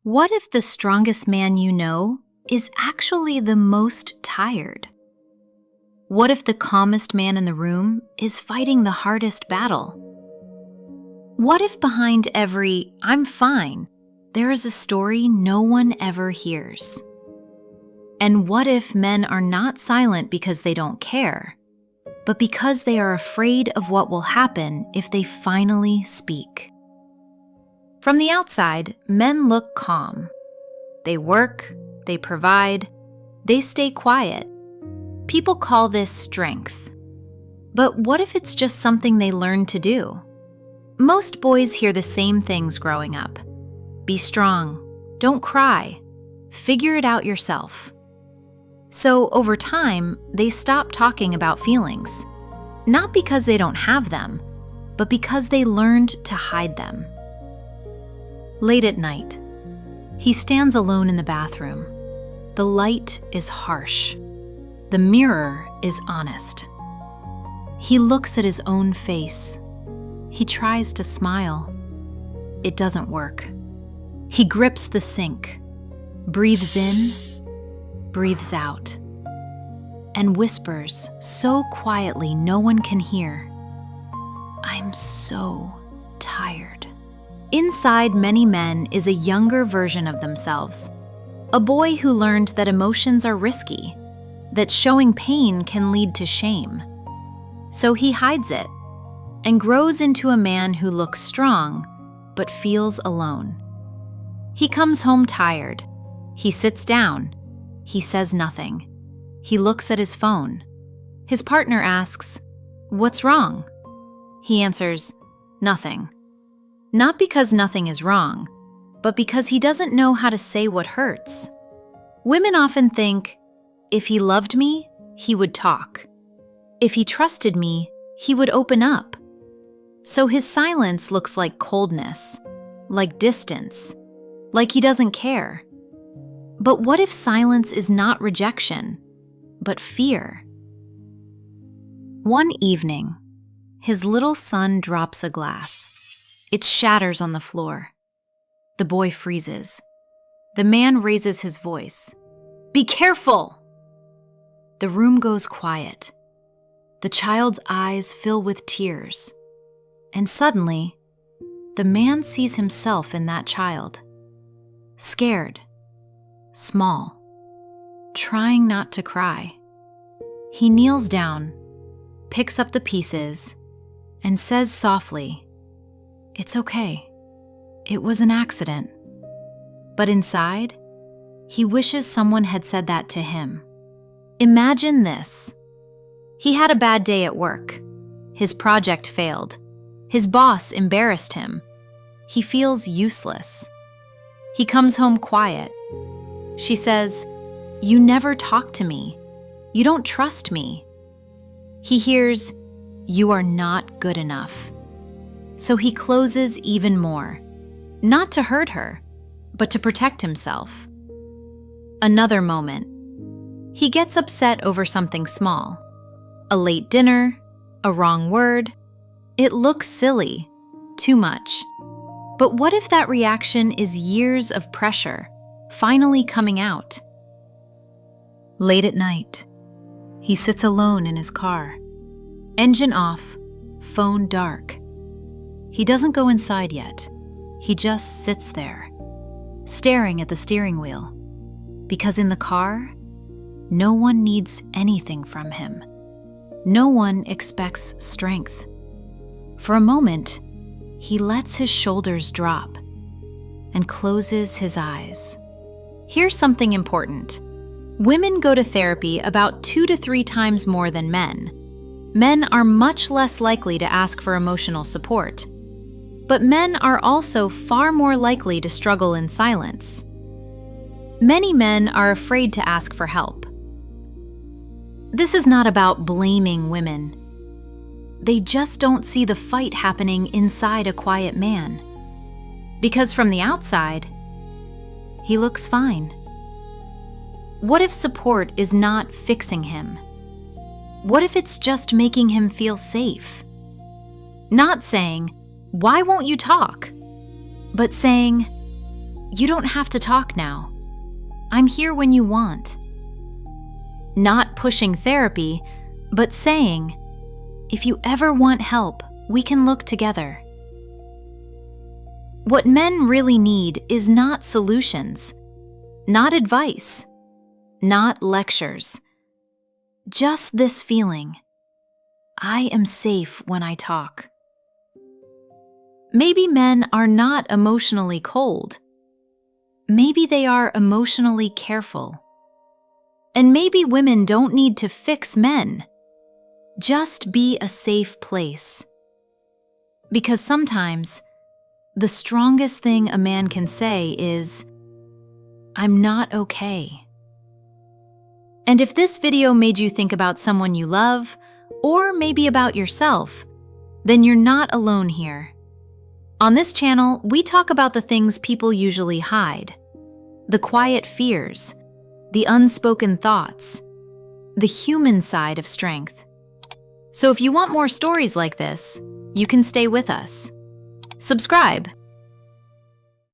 What if the strongest man you know is actually the most tired? What if the calmest man in the room is fighting the hardest battle? What if behind every "I'm fine" there is a story no one ever hears? And what if men are not silent because they don't care, but because they are afraid of what will happen if they finally speak? From the outside, men look calm. They work, they provide, they stay quiet. People call this strength. But what if it's just something they learn to do? Most boys hear the same things growing up. Be strong, don't cry, figure it out yourself. So over time, they stop talking about feelings, not because they don't have them, but because they learned to hide them. Late at night, he stands alone in the bathroom. The light is harsh. The mirror is honest. He looks at his own face. He tries to smile. It doesn't work. He grips the sink, breathes in, breathes out, and whispers so quietly no one can hear, "I'm so tired." Inside many men is a younger version of themselves, a boy who learned that emotions are risky, that showing pain can lead to shame. So he hides it and grows into a man who looks strong but feels alone. He comes home tired. He sits down. He says nothing. He looks at his phone. His partner asks, "What's wrong?" He answers, "Nothing." Not because nothing is wrong, but because he doesn't know how to say what hurts. Women often think, if he loved me, he would talk. If he trusted me, he would open up. So his silence looks like coldness, like distance, like he doesn't care. But what if silence is not rejection, but fear? One evening, his little son drops a glass. It shatters on the floor. The boy freezes. The man raises his voice. "Be careful!" The room goes quiet. The child's eyes fill with tears. And suddenly, the man sees himself in that child. Scared, small, trying not to cry. He kneels down, picks up the pieces, and says softly, "It's okay. It was an accident." But inside, he wishes someone had said that to him. Imagine this. He had a bad day at work. His project failed. His boss embarrassed him. He feels useless. He comes home quiet. She says, "You never talk to me. You don't trust me." He hears, "You are not good enough." So he closes even more, not to hurt her, but to protect himself. Another moment. He gets upset over something small. A late dinner, a wrong word. It looks silly, too much. But what if that reaction is years of pressure, finally coming out? Late at night, he sits alone in his car. Engine off, phone dark. He doesn't go inside yet. He just sits there, staring at the steering wheel. Because in the car, no one needs anything from him. No one expects strength. For a moment, he lets his shoulders drop and closes his eyes. Here's something important. Women go to therapy about 2 to 3 times more than men. Men are much less likely to ask for emotional support. But men are also far more likely to struggle in silence. Many men are afraid to ask for help. This is not about blaming women. They just don't see the fight happening inside a quiet man. Because from the outside, he looks fine. What if support is not fixing him? What if it's just making him feel safe? Not saying, "Why won't you talk?" but saying, You don't have to talk now. I'm here when you want. Not pushing therapy, but saying, if you ever want help, we can look together. What men really need is not solutions, not advice, not lectures. Just this feeling. I am safe when I talk. Maybe men are not emotionally cold. Maybe they are emotionally careful. And maybe women don't need to fix men. Just be a safe place. Because sometimes, the strongest thing a man can say is, I'm not okay. And if this video made you think about someone you love, or maybe about yourself, then you're not alone here. On this channel, we talk about the things people usually hide, the quiet fears, the unspoken thoughts, the human side of strength. So if you want more stories like this, you can stay with us. Subscribe